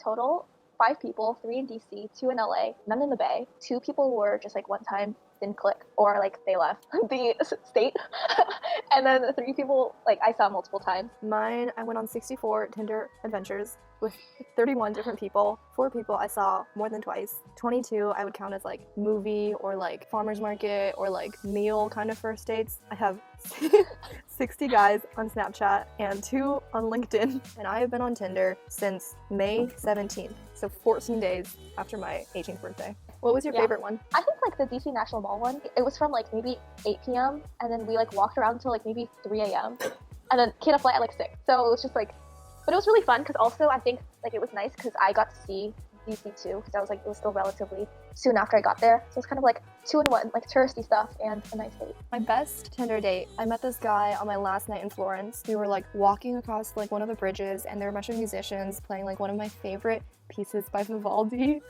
total 5 people, 3 in DC, 2 in LA, none in the Bay. 2 people were just like one time didn't click or like they left the state. And then 3 people like I saw multiple times. Mine, I went on 64 Tinder adventures with 31 different people. 4 people I saw more than twice. 22 I would count as like movie or like farmer's market or like meal kind of first dates. I have 60 guys on Snapchat and 2 on LinkedIn. And I have been on Tinder since May 17th, so 14 days after my 18th birthday. What was your favorite one? I think like the DC National Mall one, it was from like maybe 8 p.m. and then we like walked around until like maybe 3 a.m. and then came a flight at like 6. So it was just like, but it was really fun because also I think like it was nice because I got to see DC too because I was like, it was still relatively soon after I got there. So it's kind of like 2-in-1, like touristy stuff and a nice date. My best Tinder date, I met this guy on my last night in Florence. We were like walking across like one of the bridges and there were a bunch of musicians playing like one of my favorite pieces by Vivaldi.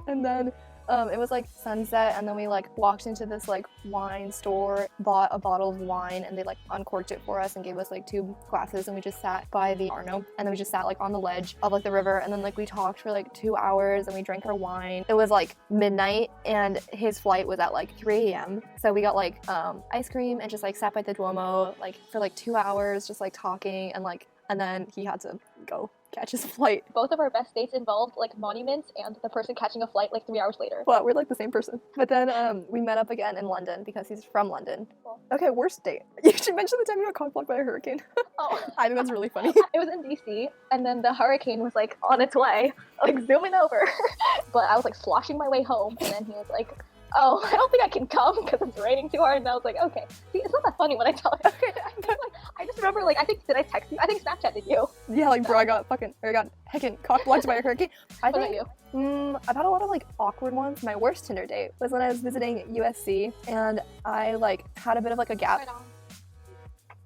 And then it was like sunset and then we like walked into this like wine store, bought a bottle of wine and they like uncorked it for us and gave us like 2 glasses and we just sat by the Arno and then we just sat like on the ledge of like the river and then like we talked for like 2 hours and we drank our wine. It was like midnight and his flight was at like 3 a.m. So we got like ice cream and just like sat by the Duomo like for like 2 hours just like talking and then he had to go catch his flight. Both of our best dates involved like monuments and the person catching a flight like 3 hours later. Well, we're like the same person. But then we met up again in London because he's from London. Cool. Okay, worst date. You should mention the time you got cockblocked by a hurricane. Oh. I think that's really funny. It was in DC and then the hurricane was like on its way, like zooming over. But I was like sloshing my way home and then he was like, oh, I don't think I can come because it's raining too hard. And I was like, okay. See, it's not that funny when I tell you. I just remember, like, I think, did I text you? I think Snapchatted you. Yeah, like, bro, I got heckin' cock-blocked by a hurricane. What about you? I've had a lot of, like, awkward ones. My worst Tinder date was when I was visiting USC, and I, like, had a bit of, like, a gap. Right on.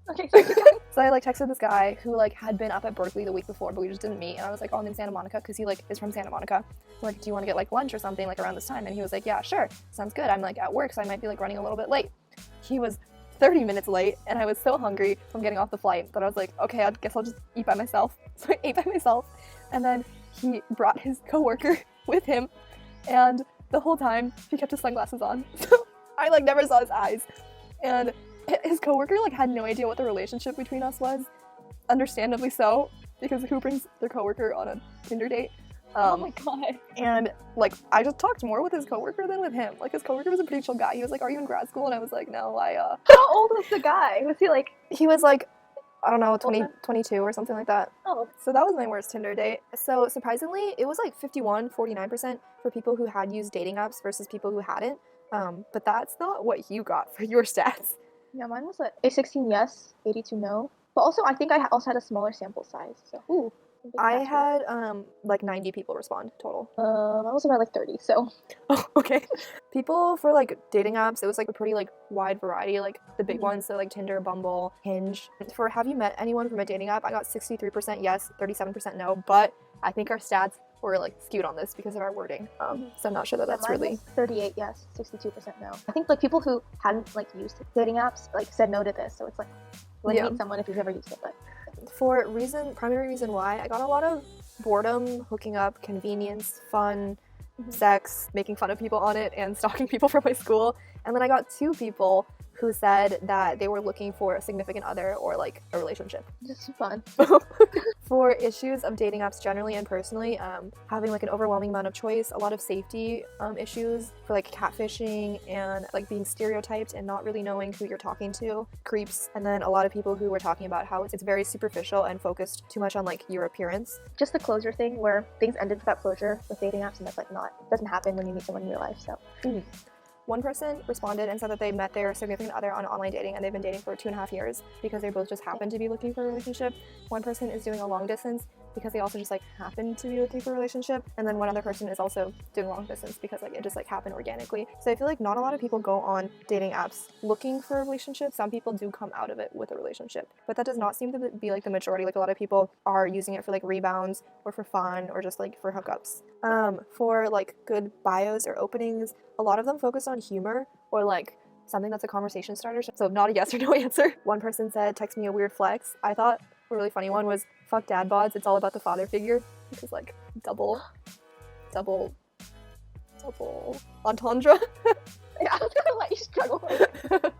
Okay, sorry. So I, like, texted this guy who, like, had been up at Berkeley the week before, but we just didn't meet, and I was like, oh, I'm in Santa Monica, because he, like, is from Santa Monica. I'm like, do you want to get, like, lunch or something, like, around this time? And he was like, yeah, sure, sounds good. I'm, like, at work, so I might be, like, running a little bit late. He was 30 minutes late, and I was so hungry from getting off the flight that I was like, okay, I guess I'll just eat by myself. So I ate by myself, and then he brought his coworker with him, and the whole time, he kept his sunglasses on. So I, like, never saw his eyes. And his coworker, like, had no idea what the relationship between us was. Understandably so, because who brings their coworker on a Tinder date? Oh my god. And, like, I just talked more with his coworker than with him. Like, his coworker was a pretty chill guy. He was like, are you in grad school? And I was like, no, How old was the guy? Was he like... He was like, I don't know, 22 or something like that. Oh. So that was my worst Tinder date. So surprisingly, it was like 49% for people who had used dating apps versus people who hadn't. But that's not what you got for your stats. Yeah, mine was a 16 yes, 82 no. But also, I think I also had a smaller sample size. So, ooh. I had like 90 people respond total. I was about like 30, so. Oh, okay. People for like dating apps, it was like a pretty like wide variety, like the big ones, so like Tinder, Bumble, Hinge. For have you met anyone from a dating app, I got 63% yes, 37% no, but I think our stats were like skewed on this because of our wording. So I'm not sure that that's mine really... was 38 yes, 62% no. I think like people who hadn't like used dating apps like said no to this, so it's like you wouldn't meet someone if you've never used it, but. For primary reason why, I got a lot of boredom, hooking up, convenience, fun, sex, making fun of people on it, and stalking people from my school. And then I got 2 people who said that they were looking for a significant other or like a relationship. Just fun. For issues of dating apps generally and personally, having like an overwhelming amount of choice, a lot of safety issues for like catfishing and like being stereotyped and not really knowing who you're talking to, creeps, and then a lot of people who were talking about how it's very superficial and focused too much on like your appearance. Just the closure thing where things ended without closure with dating apps, and that's like doesn't happen when you meet someone in real life, so. One person responded and said that they met their significant other on online dating and they've been dating for 2.5 years because they both just happened to be looking for a relationship. One person is doing a long distance because they also just like happened to be looking for a relationship, and then one other person is also doing long distance because like it just like happened organically. So I feel like not a lot of people go on dating apps looking for a relationship. Some people do come out of it with a relationship, but that does not seem to be like the majority. Like a lot of people are using it for like rebounds or for fun or just like for hookups. For like good bios or openings, a lot of them focus on humor or like something that's a conversation starter. So not a yes or no answer. One person said, text me a weird flex. I thought a really funny one was, fuck dad bods, it's all about the father figure. because like double entendre. Yeah, I was gonna let you struggle.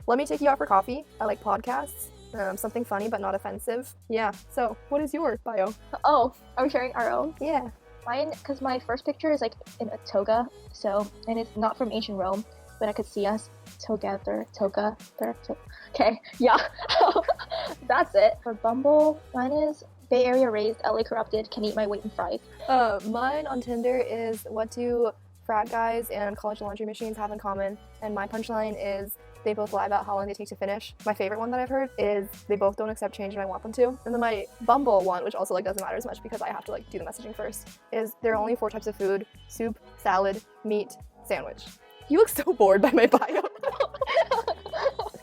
Let me take you out for coffee. I like podcasts. Something funny but not offensive. Yeah. So, what is your bio? Oh, are we sharing our own? Yeah. Mine, because my first picture is like in a toga, so, and it's not from ancient Rome, but I could see us together, toga. Okay, yeah. That's it. For Bumble, mine is Bay Area raised, LA corrupted, can eat my weight in fries. Mine on Tinder is what do frat guys and college laundry machines have in common, and my punchline is they both lie about how long they take to finish. My favorite one that I've heard is they both don't accept change and I want them to. And then my Bumble one, which also like doesn't matter as much because I have to like do the messaging first, is there are only 4 types of food: soup, salad, meat, sandwich. You look so bored by my bio.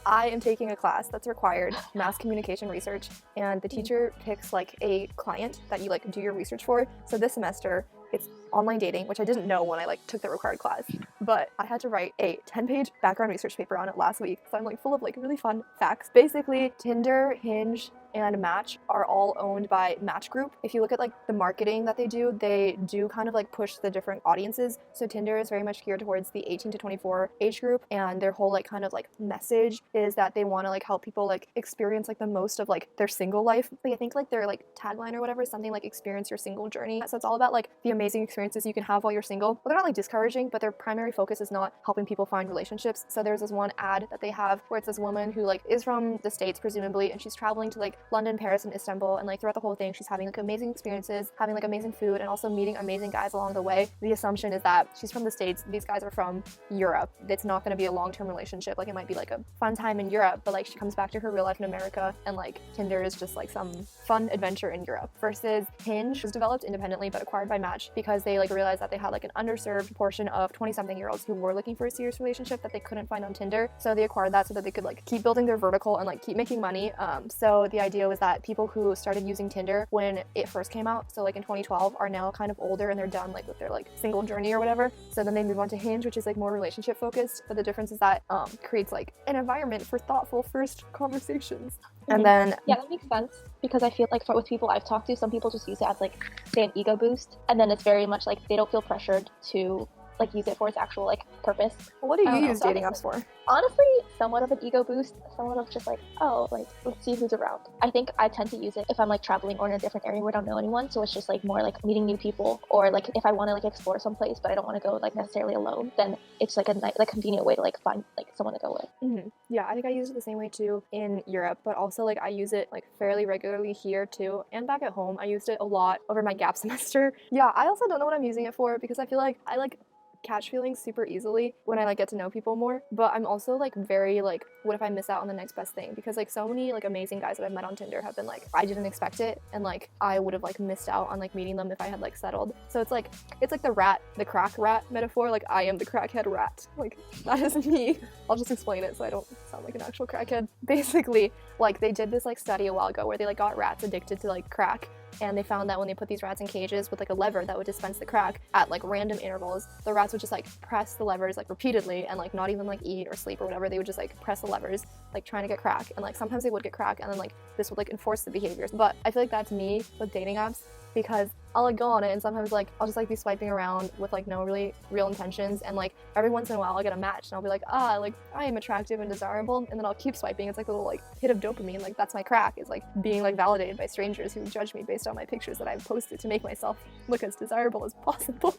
I am taking a class that's required, mass communication research, and the teacher picks like a client that you like do your research for. So this semester it's online dating, which I didn't know when I like took the required class, but I had to write a 10-page background research paper on it last week. So I'm like full of like really fun facts. Basically, Tinder, Hinge, and Match are all owned by Match Group. If you look at like the marketing that they do kind of like push the different audiences. So Tinder is very much geared towards the 18 to 24 age group, and their whole like kind of like message is that they want to like help people like experience like the most of like their single life. Like I think like their like tagline or whatever is something like experience your single journey. So it's all about like the amazing experiences you can have while you're single. Well, they're not like discouraging, but their primary focus is not helping people find relationships. So there's this one ad that they have where it's this woman who like is from the States presumably, and she's traveling to like London, Paris, and Istanbul, and like throughout the whole thing she's having like amazing experiences, having like amazing food, and also meeting amazing guys along the way. The assumption is that she's from the States, these guys are from Europe. It's not going to be a long-term relationship. Like it might be like a fun time in Europe, but like she comes back to her real life in America, and like Tinder is just like some fun adventure in Europe. Versus Hinge was developed independently but acquired by Match because they like realized that they had like an underserved portion of 20-something-year-olds who were looking for a serious relationship that they couldn't find on Tinder. So they acquired that so that they could like keep building their vertical and like keep making money. So the idea was that people who started using Tinder when it first came out, so like in 2012, are now kind of older and they're done like with their like single journey or whatever. So then they move on to Hinge, which is like more relationship focused. But the difference is that creates like an environment for thoughtful first conversations. And then yeah, that makes sense because I feel like with people I've talked to, some people just use it as like say an ego boost, and then it's very much like they don't feel pressured to like use it for its actual like purpose. What do you use dating apps for? Honestly, somewhat of an ego boost, somewhat of just like, oh, like let's see who's around. I think I tend to use it if I'm like traveling or in a different area where I don't know anyone, so it's just like more like meeting new people, or like if I want to like explore someplace but I don't want to go like necessarily alone, then it's like a nice, like convenient way to like find like someone to go with. Mm-hmm. Yeah, I think I use it the same way too in Europe, but also like I use it like fairly regularly here too, and back at home I used it a lot over my gap semester. Yeah, I also don't know what I'm using it for because I feel like I like catch feelings super easily when I like get to know people more, but I'm also like very like, what if I miss out on the next best thing? Because like so many like amazing guys that I've met on Tinder have been like, I didn't expect it, and like I would have like missed out on like meeting them if I had like settled. So it's like the crack rat metaphor. Like I am the crackhead rat, like that is me. I'll just explain it so I don't sound like an actual crackhead. Basically, like they did this like study a while ago where they like got rats addicted to like crack, and they found that when they put these rats in cages with like a lever that would dispense the crack at like random intervals, the rats would just like press the levers like repeatedly and like not even like eat or sleep or whatever. They would just like press the levers like trying to get crack, and like sometimes they would get crack, and then like this would like enforce the behaviors. But I feel like that's me with dating apps because I'll like go on it and sometimes like I'll just like be swiping around with like no really real intentions, and like every once in a while I'll get a match and I'll be like, like I am attractive and desirable, and then I'll keep swiping. It's like a little like hit of dopamine. Like that's my crack, is like being like validated by strangers who judge me based on my pictures that I've posted to make myself look as desirable as possible.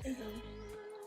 Mm-hmm.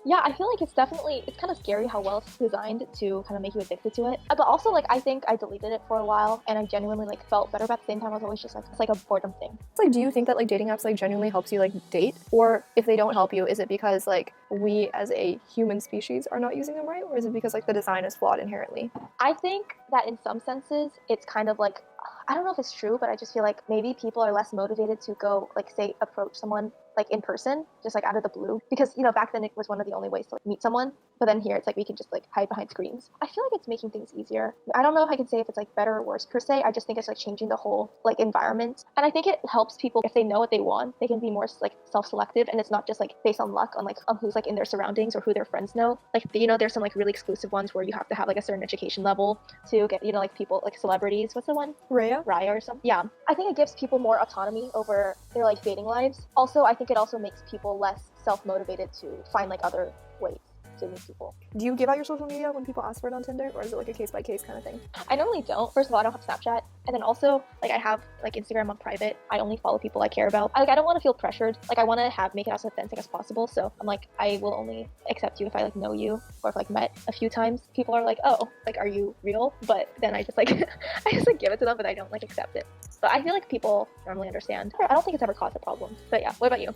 Yeah, I feel like it's kind of scary how well it's designed to kind of make you addicted to it. But also, like, I think I deleted it for a while and I genuinely, like, felt better, but at the same time, I was always just like, it's like a boredom thing. It's like, do you think that, like, dating apps, like, genuinely helps you, like, date? Or if they don't help you, is it because, like, we as a human species are not using them right? Or is it because, like, the design is flawed inherently? I think that in some senses, it's kind of like, I don't know if it's true, but I just feel like maybe people are less motivated to go, like, say, approach someone, like in person, just like out of the blue. Because, you know, back then it was one of the only ways to like, meet someone. But then here it's like we can just like hide behind screens. I feel like it's making things easier. I don't know if I can say if it's like better or worse per se. I just think it's like changing the whole like environment. And I think it helps people if they know what they want. They can be more like self-selective, and it's not just like based on luck on like on who's like in their surroundings or who their friends know. Like, you know, there's some like really exclusive ones where you have to have like a certain education level to get, you know, like people like celebrities. What's the one? Raya? Raya or something. Yeah. I think it gives people more autonomy over their like dating lives. Also, I think it also makes people less self-motivated to find like other ways to meet people. Do you give out your social media when people ask for it on Tinder, or is it like a case-by-case kind of thing? I normally don't. First of all, I don't have Snapchat. And then also, like, I have, like, Instagram on private. I only follow people I care about. I don't want to feel pressured. Like, I want to make it as authentic as possible. So I'm like, I will only accept you if I, like, know you or if, like, met a few times. People are like, oh, like, are you real? But then I just, like, I just, like, give it to them, but I don't, like, accept it. But I feel like people normally understand. I don't think it's ever caused a problem. But yeah, what about you?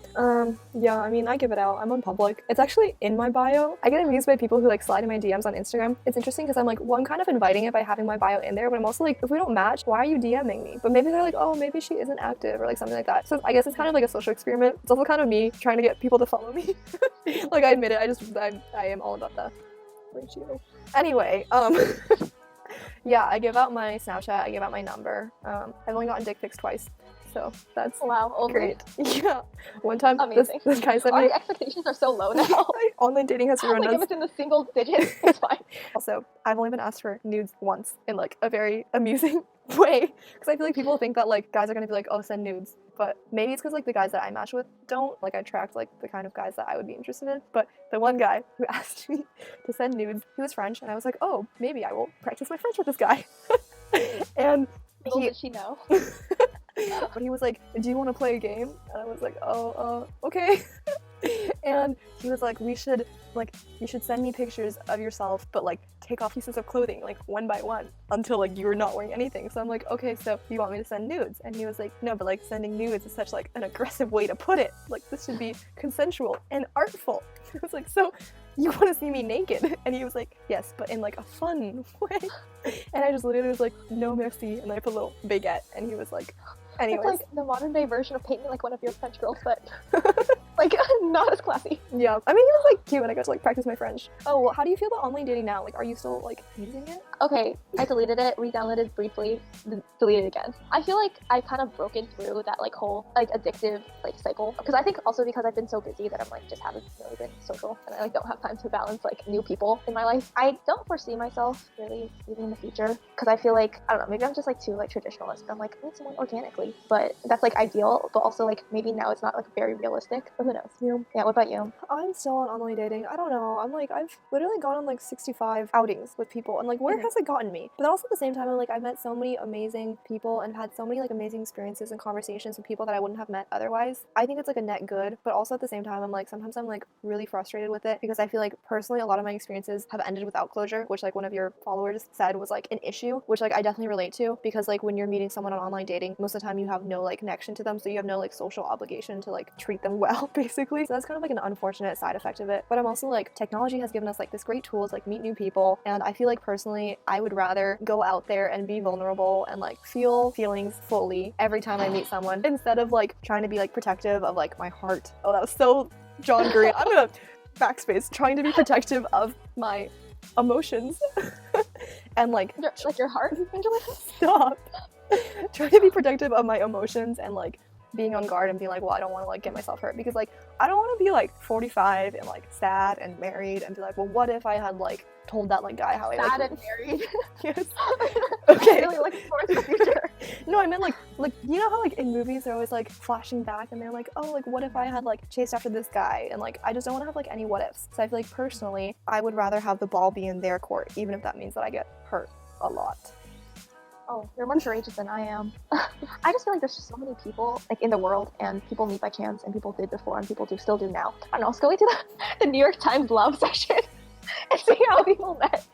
Yeah, I mean, I give it out. I'm on public. It's actually in my bio. I get amused by people who, like, slide in my DMs on Instagram. It's interesting because I'm like, well, I'm kind of inviting it by having my bio in there, but I'm also like, if we don't match, why are you DMing me? But maybe they're like, oh, maybe she isn't active or like something like that. So I guess it's kind of like a social experiment. It's also kind of me trying to get people to follow me. Like, I admit it. I am all about the ratio. Anyway, yeah, I give out my Snapchat. I give out my number. I've only gotten dick pics twice. So that's great. Yeah. One time, this guy sent me... Our expectations are so low now. Online dating has ruined us. Like, if it's in the single digits, it's fine. Also, I've only been asked for nudes once in, like, a very amusing way. Because I feel like people think that, like, guys are going to be like, oh, send nudes. But maybe it's because, like, the guys that I match with don't. Like, I attract, like, the kind of guys that I would be interested in. But the one guy who asked me to send nudes, he was French. And I was like, oh, maybe I will practice my French with this guy. And little did she know. But he was like, do you want to play a game? And I was like, oh, okay. And he was like, you should send me pictures of yourself, but like take off pieces of clothing, like one by one, until like you were not wearing anything. So I'm like, okay, so you want me to send nudes? And he was like, no, but like sending nudes is such like an aggressive way to put it. Like, this should be consensual and artful. I was like, so you want to see me naked? And he was like, yes, but in like a fun way. And I just literally was like, no merci, and I put a little baguette, and he was like, anyways. It's like the modern day version of painting like one of your French girls, but like not as classy. Yeah, I mean, he was like cute, and I got to like practice my French. Oh, well, how do you feel about online dating now? Like, are you still like using it? Okay, I deleted it, re-downloaded briefly, deleted again. I feel like I've kind of broken through that like whole like addictive like cycle, because I think also because I've been so busy that I'm like just haven't really been social, and I like don't have time to balance like new people in my life. I don't foresee myself really leaving in the future, because I feel like, I don't know, maybe I'm just like too like traditionalist. I'm like, I need someone organically, but that's like ideal, but also like maybe now it's not like very realistic, but who knows. Yeah, what about you? I'm still on online dating. I don't know. I'm like, I've literally gone on like 65 outings with people, and like, where has it gotten me? But then also at the same time, I'm like, I've met so many amazing people and had so many like amazing experiences and conversations with people that I wouldn't have met otherwise. I think it's like a net good, but also at the same time, I'm like, sometimes I'm like really frustrated with it, because I feel like personally a lot of my experiences have ended without closure, which like one of your followers said was like an issue, which like I definitely relate to, because like when you're meeting someone on online dating, most of the time you have no like connection to them, so you have no like social obligation to like treat them well, basically. So that's kind of like an unfortunate side effect of it. But I'm also like, technology has given us like this great tool to like meet new people, and I feel like personally I would rather go out there and be vulnerable and like feel feelings fully every time I meet someone, instead of like trying to be like protective of like my heart. Oh, that was so John Green. I'm gonna backspace. Trying to be protective of my emotions and like your heart, Angela? Stop. Trying to be protective of my emotions and like being on guard and being like, well, I don't want to like get myself hurt, because like I don't want to be like 45 and like sad and married and be like, well, what if I had like told that like guy how I sad and married. Yes. Okay. Really looking forward to the future. No, I meant like you know how like in movies they're always like flashing back and they're like, oh, like what if I had like chased after this guy, and like I just don't want to have like any what ifs. So I feel like personally I would rather have the ball be in their court, even if that means that I get hurt a lot. Oh, you're more courageous than I am. I just feel like there's just so many people like in the world, and people meet by chance, and people did before, and people still do now. I don't know, let's go into the New York Times love section and see how people met.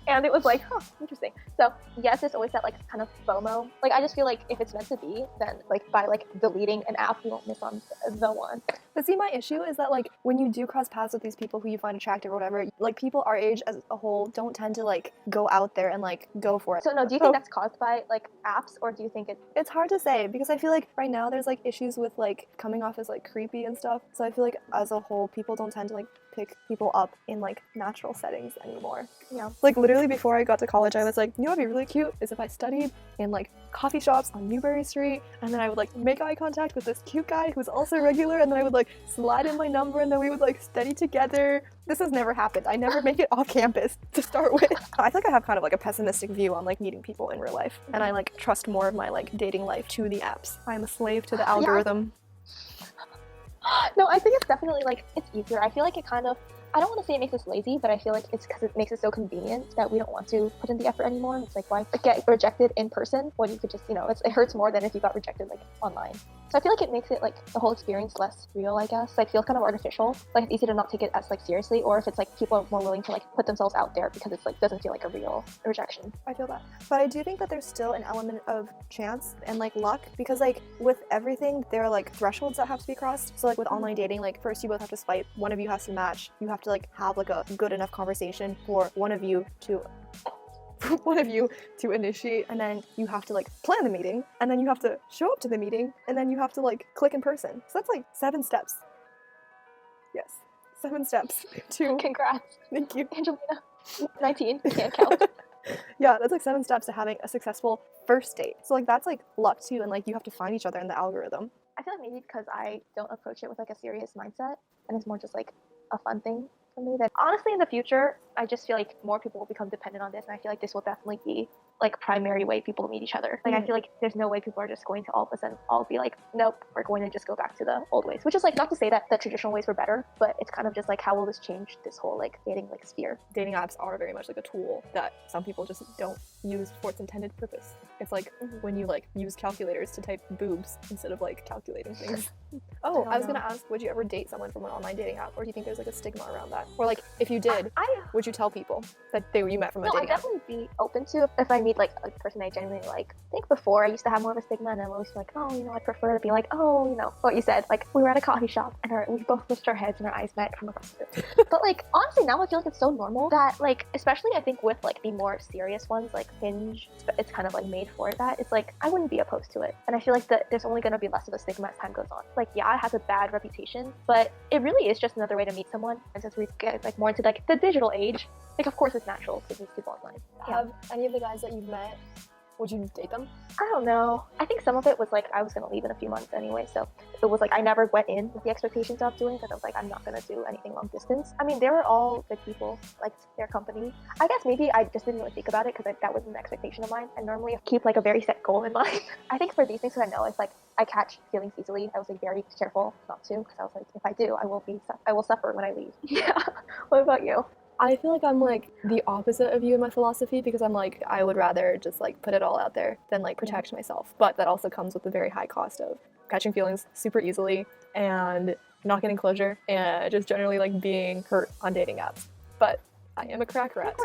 And it was like, huh, interesting. So yes, there's always that like kind of FOMO. Like I just feel like if it's meant to be, then like by like deleting an app, you won't miss on the one. But see, my issue is that like when you do cross paths with these people who you find attractive or whatever, like people our age as a whole don't tend to like go out there and like go for it. So no, do you think that's caused by like apps, or do you think It's hard to say because I feel like right now there's like issues with like coming off as like creepy and stuff. So I feel like as a whole, people don't tend to like pick people up in like natural settings anymore. Yeah. Like literally before I got to college, I was like, you know what'd be really cute is if I studied in like coffee shops on Newbury Street, and then I would like make eye contact with this cute guy who's also regular, and then I would like slide in my number, and then we would like study together. This has never happened. I never make it off campus to start with. I feel like I have kind of like a pessimistic view on like meeting people in real life, and I like trust more of my like dating life to the apps. I'm a slave to the algorithm. No, I think it's definitely like it's easier. I feel like it kind of, I don't want to say it makes us lazy, but I feel like it's because it makes it so convenient that we don't want to put in the effort anymore. It's like, why get rejected in person when you could just, you know, it hurts more than if you got rejected like online. So I feel like it makes it like the whole experience less real, I guess. Like feels kind of artificial. Like it's easy to not take it as like seriously, or if it's like people are more willing to like put themselves out there because it's like doesn't feel like a real rejection. I feel that. But I do think that there's still an element of chance and like luck, because like with everything there are like thresholds that have to be crossed. So like with online dating, like first you both have to swipe, one of you has to match, you have to like have like a good enough conversation for one of you to initiate, and then you have to like plan the meeting, and then you have to show up to the meeting, and then you have to like click in person. So that's like 7 steps. Yes, 7 steps to Congrats. Thank you. Angelina. 19, can't count. Yeah, that's like 7 steps to having a successful first date. So like that's like luck too, and like you have to find each other in the algorithm. I feel like maybe because I don't approach it with like a serious mindset, and it's more just like a fun thing for me, that honestly in the future I just feel like more people will become dependent on this, and I feel like this will definitely be like primary way people meet each other. Like I feel like there's no way people are just going to all of a sudden all be like, nope, we're going to just go back to the old ways, which is like not to say that the traditional ways were better, but it's kind of just like how will this change this whole like dating like sphere. Dating apps are very much like a tool that some people just don't use for its intended purpose. It's like when you like use calculators to type boobs instead of like calculating things. Oh, I was gonna ask, would you ever date someone from an online dating app, or do you think there's like a stigma around that? Or like if you did, would you tell people that you met from a dating app? I'd definitely be open to if I meet like a person I genuinely like. I think before I used to have more of a stigma, and I'm always like, oh, you know, I prefer to be like, oh, you know, what you said, like we were at a coffee shop and we both lifted our heads and our eyes met from across the room. But like honestly now I feel like it's so normal that like, especially I think with like the more serious ones like Hinge, it's kind of like made for that. It's like I wouldn't be opposed to it, and I feel like that there's only going to be less of a stigma as time goes on. Like yeah, it has a bad reputation, but it really is just another way to meet someone. And since we get like more into like the digital age, like of course it's natural to meet people online. Have any of the guys that you've met, would you date them? I don't know. I think some of it was like I was gonna leave in a few months anyway, so it was like I never went in with the expectations of doing, because I was like, I'm not gonna do anything long distance. I mean, they were all good people, liked their company. I guess maybe I just didn't really think about it because that wasn't an expectation of mine. I normally keep like a very set goal in mind. I think for these things, because I know it's like I catch feelings easily, I was like very careful not to, because I was like, if I do, I will suffer when I leave. Yeah. What about you? I feel like I'm like the opposite of you in my philosophy, because I'm like, I would rather just like put it all out there than like protect myself. But that also comes with a very high cost of catching feelings super easily and not getting closure and just generally like being hurt on dating apps. But I am a crack rat.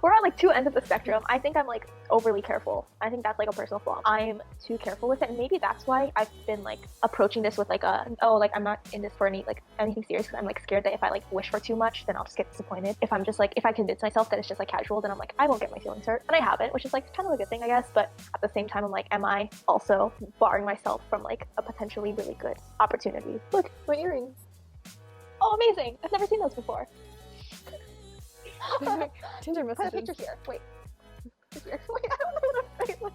We're on like two ends of the spectrum. I think I'm like overly careful. I think that's like a personal flaw. I'm too careful with it, and maybe that's why I've been like approaching this with like I'm not in this for anything serious, because I'm like scared that if I like wish for too much, then I'll just get disappointed. If I'm just like, if I convince myself that it's just like casual, then I'm like, I won't get my feelings hurt, and I haven't, which is like kind of a good thing, I guess. But at the same time, I'm like, am I also barring myself from like a potentially really good opportunity? Look, my earrings. Oh, amazing! I've never seen those before. Tinder Put a messages. picture here. Wait. Here. Wait, I don't know what I'm saying.